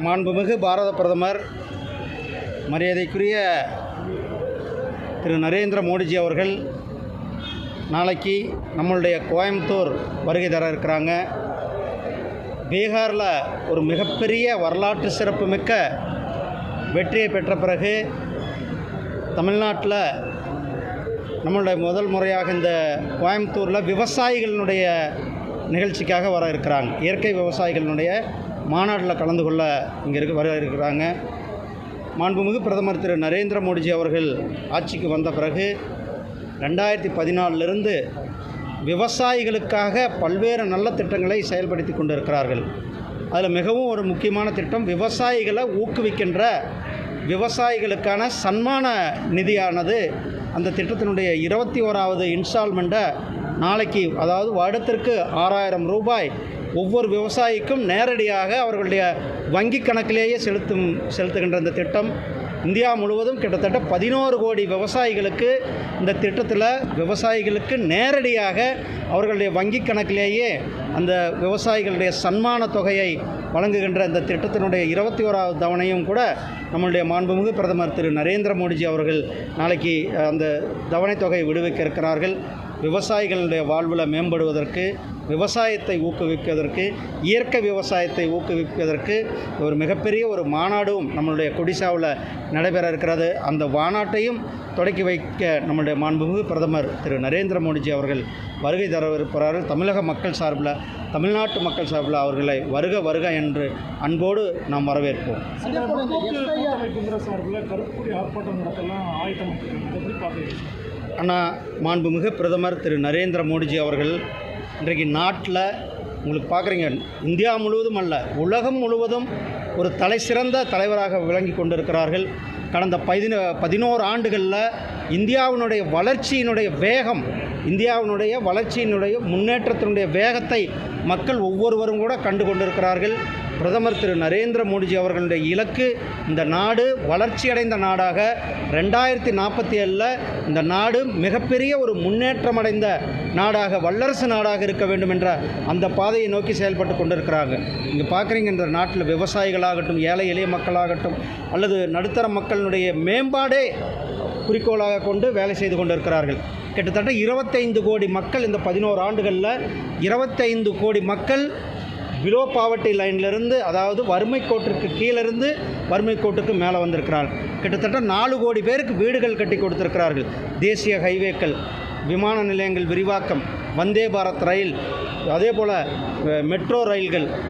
மாண்புமிகு பாரத பிரதமர் மரியாதைக்குரிய திரு நரேந்திர மோடிஜி அவர்கள் நாளைக்கு நம்மளுடைய கோயம்புத்தூர் வருகை தர இருக்கிறாங்க. பீகாரில் ஒரு மிகப்பெரிய வரலாற்று சிறப்புமிக்க வெற்றியை பெற்ற பிறகு தமிழ்நாட்டில் நம்மளுடைய முதல் முறையாக இந்த கோயம்புத்தூரில் விவசாயிகளினுடைய நிகழ்ச்சிக்காக வர இருக்கிறாங்க. இயற்கை விவசாயிகளினுடைய மாநாட்டில் கலந்து கொள்ள இங்கே வர இருக்கிறாங்க. மாண்புமிகு பிரதமர் திரு நரேந்திர மோடிஜி அவர்கள் ஆட்சிக்கு வந்த பிறகு 2014 விவசாயிகளுக்காக பல்வேறு நல்ல திட்டங்களை செயல்படுத்தி கொண்டு இருக்கிறார்கள். அதில் மிகவும் ஒரு முக்கியமான திட்டம் விவசாயிகளை ஊக்குவிக்கின்ற விவசாயிகளுக்கான சன்மான நிதியானது. அந்த திட்டத்தினுடைய 21வது இன்ஸ்டால்மெண்ட்டை நாளைக்கு, அதாவது வருடத்திற்கு 6000 ரூபாய் ஒவ்வொரு விவசாயிக்கும் நேரடியாக அவர்களுடைய வங்கி கணக்கிலேயே செலுத்துகின்ற இந்த திட்டம் இந்தியா முழுவதும் கிட்டத்தட்ட 11 கோடி விவசாயிகளுக்கு இந்த திட்டத்தில் விவசாயிகளுக்கு நேரடியாக அவர்களுடைய வங்கி கணக்கிலேயே அந்த விவசாயிகளுடைய சன்மான தொகையை வழங்குகின்ற இந்த திட்டத்தினுடைய 21வது தவணையும் கூட நம்மளுடைய மாண்புமிகு பிரதமர் திரு நரேந்திர மோடிஜி அவர்கள் நாளைக்கு அந்த தவணை தொகையை விடுவிக்க இருக்கிறார்கள். விவசாயிகளுடைய வாழ்வில் மேம்படுவதற்கு, விவசாயத்தை ஊக்குவிப்பதற்கு, இயற்கை விவசாயத்தை ஊக்குவிப்பதற்கு ஒரு மிகப்பெரிய ஒரு மாநாடும் நம்மளுடைய கொடிசாவில் நடைபெற இருக்கிறது. அந்த மாநாட்டையும் தொடக்கி வைக்க நம்முடைய மாண்புமிகு பிரதமர் திரு நரேந்திர மோடிஜி அவர்கள் வருகை தரவிருக்கிறார்கள். தமிழக மக்கள் சார்பில், தமிழ்நாட்டு மக்கள் சார்பில் அவர்களை வருக வருக என்று அன்போடு நாம் வரவேற்போம். ஆனால் மாண்புமிகு பிரதமர் திரு நரேந்திர மோடிஜி அவர்கள் இன்றைக்கு நாட்டில் உங்களுக்கு பார்க்குறீங்க, இந்தியா முழுவதும் அல்ல உலகம் முழுவதும் ஒரு தலை சிறந்த தலைவராக விளங்கி கொண்டிருக்கிறார்கள். கடந்த 11 ஆண்டுகளில் இந்தியாவினுடைய வளர்ச்சியினுடைய வேகம், இந்தியாவினுடைய வளர்ச்சியினுடைய முன்னேற்றத்தினுடைய வேகத்தை மக்கள் ஒவ்வொருவரும் கூட கண்டு கொண்டிருக்கிறார்கள். பிரதமர் திரு நரேந்திர மோடிஜி அவர்களுடைய இலக்கு இந்த நாடு வளர்ச்சியடைந்த நாடாக 2047 இந்த நாடு மிகப்பெரிய ஒரு முன்னேற்றமடைந்த நாடாக, வல்லரசு நாடாக இருக்க வேண்டும் என்ற அந்த பாதையை நோக்கி செயல்பட்டு கொண்டிருக்கிறாங்க. இங்கே பார்க்குறீங்க, இந்த நாட்டில் விவசாயிகளாகட்டும், ஏழை எளிய மக்களாகட்டும், அல்லது நடுத்தர மக்களினுடைய மேம்பாடே குறிக்கோளாக கொண்டு வேலை செய்து கொண்டிருக்கிறார்கள். கிட்டத்தட்ட 25 கோடி மக்கள் இந்த 11 ஆண்டுகளில் 25 கோடி மக்கள் பிலோ பாவர்ட்டி லைன்லேருந்து, அதாவது வறுமை கோட்டிற்கு கீழிருந்து வறுமை கோட்டுக்கு மேலே வந்திருக்கிறார்கள். கிட்டத்தட்ட 4 கோடி பேருக்கு வீடுகள் கட்டி கொடுத்திருக்கிறார்கள். தேசிய ஹைவேக்கள், விமான நிலையங்கள் விரிவாக்கம், வந்தே பாரத் ரயில், அதே போல் மெட்ரோ ரயில்கள்,